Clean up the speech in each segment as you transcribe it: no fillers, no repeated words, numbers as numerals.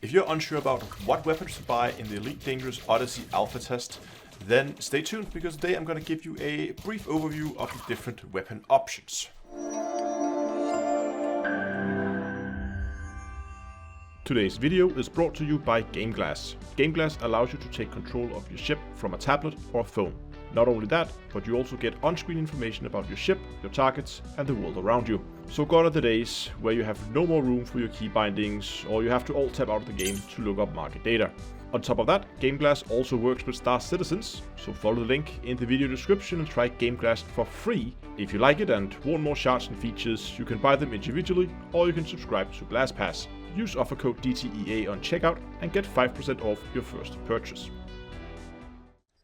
If you're unsure about what weapons to buy in the Elite Dangerous Odyssey Alpha test, then stay tuned because today I'm going to give you a brief overview of the different weapon options. Today's video is brought to you by GameGlass. GameGlass allows you to take control of your ship from a tablet or phone. Not only that, but you also get on-screen information about your ship, your targets, and the world around you. So gone are the days where you have no more room for your key bindings, or you have to alt-tab out of the game to look up market data. On top of that, GameGlass also works with Star Citizens, so follow the link in the video description and try GameGlass for free. If you like it and want more shards and features, you can buy them individually, or you can subscribe to GlassPass. Use offer code DTEA on checkout and get 5% off your first purchase.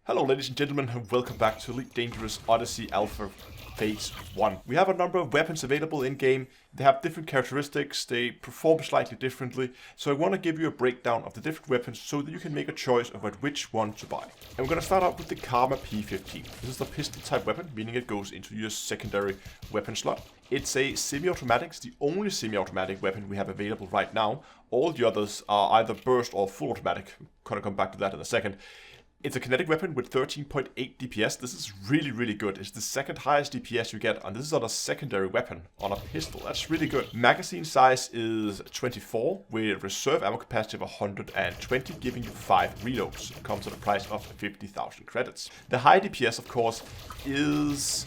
Hello ladies and gentlemen, and welcome back to Elite Dangerous Odyssey Alpha Phase 1. We have a number of weapons available in-game. They have different characteristics, they perform slightly differently, so I want to give you a breakdown of the different weapons so that you can make a choice about which one to buy. And we're going to start out with the Karma P15. This is a pistol type weapon, meaning it goes into your secondary weapon slot. It's a semi-automatic, it's the only semi-automatic weapon we have available right now. All the others are either burst or full automatic. I'm going to come back to that in a second. It's a kinetic weapon with 13.8 DPS. This is really good. It's the second highest DPS you get, and this is on a secondary weapon, on a pistol. That's really good. Magazine size is 24, with reserve ammo capacity of 120, giving you 5 reloads. It comes at a price of 50,000 credits. The high DPS, of course, is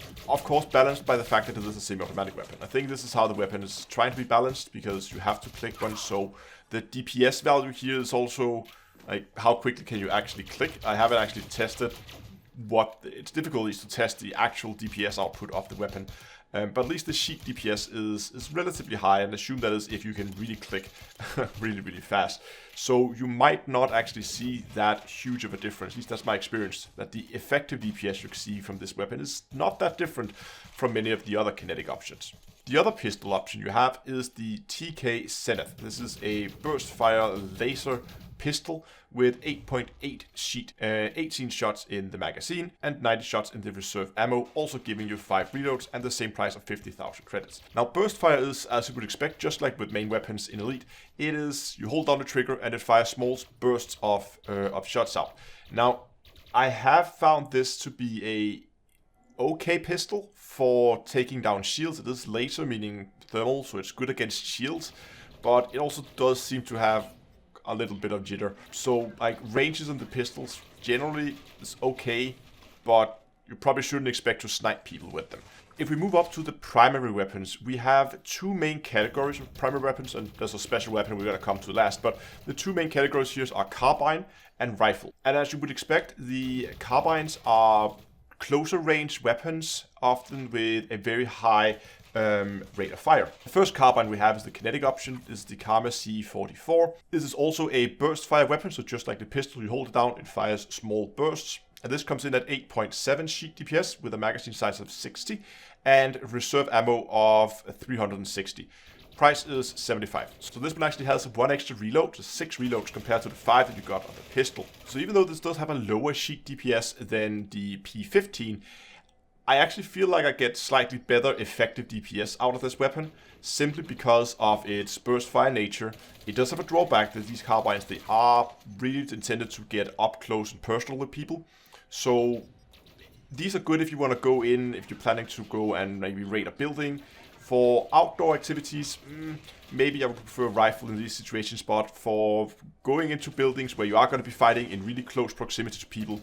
balanced by the fact that it is a semi-automatic weapon. I think this is how the weapon is trying to be balanced, because you have to click one, so the DPS value here is also like how quickly can you actually click. I haven't actually tested it's difficult to test the actual DPS output of the weapon, but at least the sheet DPS is relatively high, and assume that is if you can really click really fast. So you might not actually see that huge of a difference, at least that's my experience, that the effective DPS you see from this weapon is not that different from many of the other kinetic options. The other pistol option you have is the TK Zenith. This is a burst fire laser pistol with 8.8 sheet, 18 shots in the magazine and 90 shots in the reserve ammo, also giving you 5 reloads and the same price of 50,000 credits. Now burst fire is, as you would expect, just like with main weapons in Elite, it is, you hold down the trigger and it fires small bursts of shots out. Now I have found this to be a okay pistol for taking down shields. It is laser, meaning thermal, so it's good against shields, but it also does seem to have a little bit of jitter. So like ranges on the pistols generally is okay, but you probably shouldn't expect to snipe people with them. If we move up to the primary weapons, we have two main categories of primary weapons, and there's a special weapon we're going to come to last, but the two main categories here are carbine and rifle. And as you would expect, the carbines are closer range weapons, often with a very high rate of fire. The first carbine we have is the kinetic option. This is the Karma C44. This is also a burst fire weapon, so just like the pistol, you hold it down, it fires small bursts. And this comes in at 8.7 sheet DPS with a magazine size of 60 and reserve ammo of 360. Price is 75. So this one actually has one extra reload, so 6 reloads compared to the 5 that you got on the pistol. So even though this does have a lower sheet DPS than the P15, I actually feel like I get slightly better effective DPS out of this weapon, simply because of its burst fire nature. It does have a drawback that these carbines, they are really intended to get up close and personal with people. So these are good if you want to go in, if you're planning to go and maybe raid a building. For outdoor activities, maybe I would prefer a rifle in these situations, but for going into buildings where you are going to be fighting in really close proximity to people,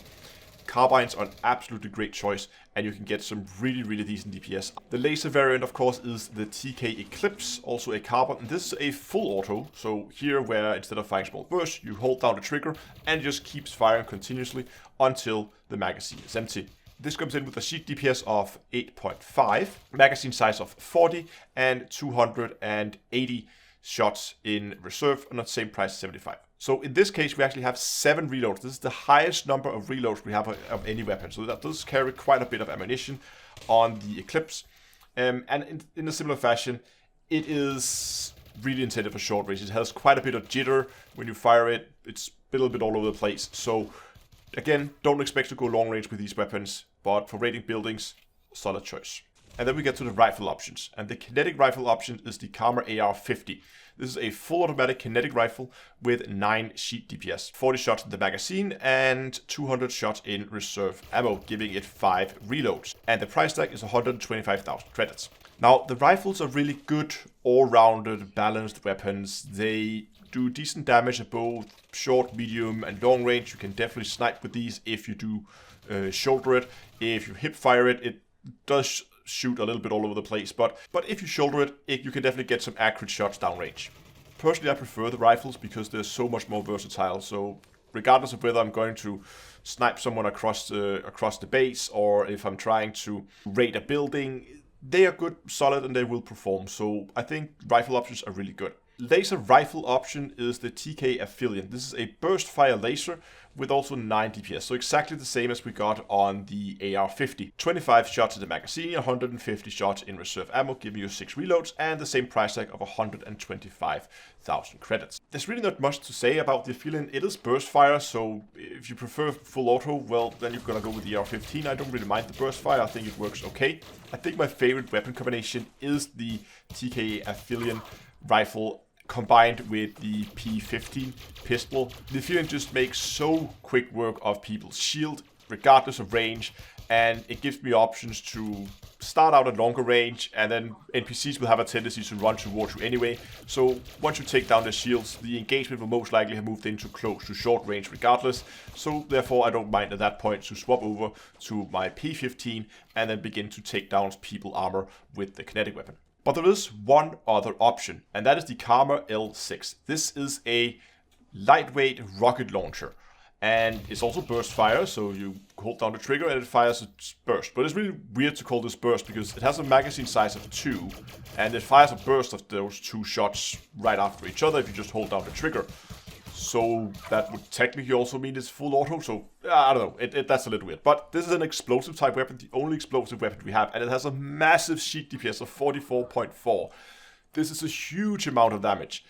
carbines are an absolutely great choice, and you can get some really decent DPS. The laser variant, of course, is the TK Eclipse, also a carbine. And this is a full auto, so here where instead of firing small bursts, you hold down the trigger and it just keeps firing continuously until the magazine is empty. This comes in with a sheet DPS of 8.5, magazine size of 40, and 280 shots in reserve, and at the same price, 75. So in this case, we actually have 7 reloads. This is the highest number of reloads we have of any weapon. So that does carry quite a bit of ammunition on the Eclipse. And in a similar fashion, it is really intended for short range. It has quite a bit of jitter when you fire it. It's a little bit all over the place. So again, don't expect to go long range with these weapons, but for raiding buildings, solid choice. And then we get to the rifle options. And the kinetic rifle option is the Karma AR-50. This is a full automatic kinetic rifle with 9 sheet DPS, 40 shots in the magazine and 200 shots in reserve ammo, giving it 5 reloads. And the price tag is 125,000 credits. Now, the rifles are really good, all-rounded, balanced weapons. They do decent damage at both short, medium, and long range. You can definitely snipe with these if you do shoulder it. If you hip fire it, it does shoot a little bit all over the place, but if you shoulder it, you can definitely get some accurate shots downrange. Personally, I prefer the rifles because they're so much more versatile. So regardless of whether I'm going to snipe someone across the base or if I'm trying to raid a building, they are good, solid, and they will perform. So I think rifle options are really good. Laser rifle option is the TK Affiliate. This is a burst fire laser with also 9 DPS, so exactly the same as we got on the AR-50. 25 shots in the magazine, 150 shots in reserve ammo, giving you 6 reloads, and the same price tag of 125,000 credits. There's really not much to say about the Affiliate. It is burst fire, so if you prefer full auto, well, then you're gonna go with the AR-15. I don't really mind the burst fire, I think it works okay. I think my favorite weapon combination is the TK Affiliate rifle combined with the P15 pistol. The Affiliate just makes so quick work of people's shield, regardless of range, and it gives me options to start out at longer range, and then NPCs will have a tendency to run towards you anyway. So once you take down their shields, the engagement will most likely have moved into close to short range regardless. So therefore I don't mind at that point to swap over to my P15 and then begin to take down people armor with the kinetic weapon. But there is one other option, and that is the Karma L6. This is a lightweight rocket launcher, and it's also burst fire, so you hold down the trigger and it fires a burst. But it's really weird to call this burst because it has a magazine size of 2, and it fires a burst of those 2 shots right after each other if you just hold down the trigger. So that would technically also mean it's full auto, so I don't know, that's a little weird. But this is an explosive type weapon, the only explosive weapon we have, and it has a massive sheet DPS of 44.4. This is a huge amount of damage,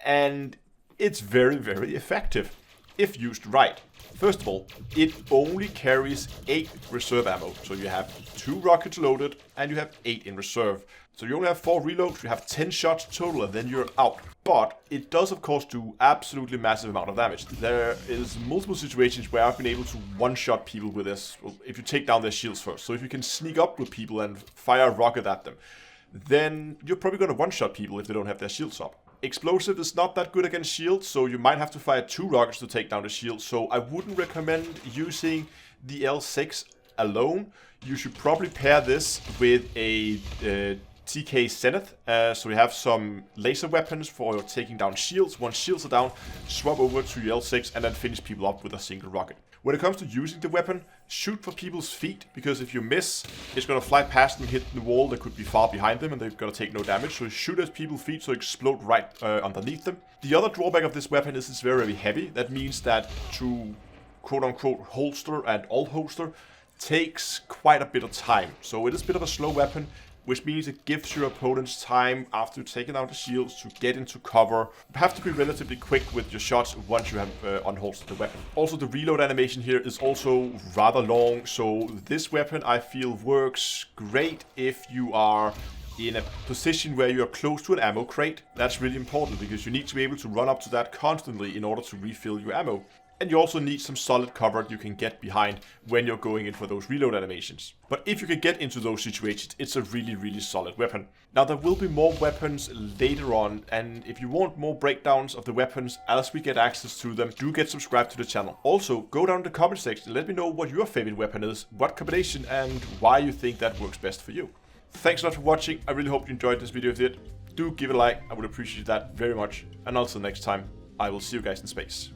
and it's very, very effective if used right. First of all, it only carries 8 reserve ammo, so you have 2 rockets loaded and you have 8 in reserve. So you only have 4 reloads, you have 10 shots total, and then you're out. But it does, of course, do absolutely massive amount of damage. There is multiple situations where I've been able to one-shot people with this, if you take down their shields first. So if you can sneak up with people and fire a rocket at them, then you're probably going to one-shot people if they don't have their shields up. Explosive is not that good against shields, so you might have to fire 2 rockets to take down the shield. So I wouldn't recommend using the L6 alone. You should probably pair this with a TK Zenith, so we have some laser weapons for taking down shields. Once shields are down, swap over to your L6 and then finish people up with a single rocket. When it comes to using the weapon, shoot for people's feet, because if you miss, it's going to fly past them, hit the wall that could be far behind them, and they're going to take no damage. So shoot at people's feet so explode right underneath them. The other drawback of this weapon is it's very, very heavy. That means that to quote-unquote holster and alt holster takes quite a bit of time. So it is a bit of a slow weapon, which means it gives your opponents time after taking out the shields to get into cover. You have to be relatively quick with your shots once you have unholstered the weapon. Also, the reload animation here is also rather long, so this weapon I feel works great if you are in a position where you are close to an ammo crate. That's really important because you need to be able to run up to that constantly in order to refill your ammo. And you also need some solid cover you can get behind when you're going in for those reload animations. But if you can get into those situations, it's a really, really solid weapon. Now, there will be more weapons later on, and if you want more breakdowns of the weapons as we get access to them, do get subscribed to the channel. Also, go down in the comment section and let me know what your favorite weapon is, what combination, and why you think that works best for you. Thanks a lot for watching. I really hope you enjoyed this video. If you did, do give it a like. I would appreciate that very much. And until next time, I will see you guys in space.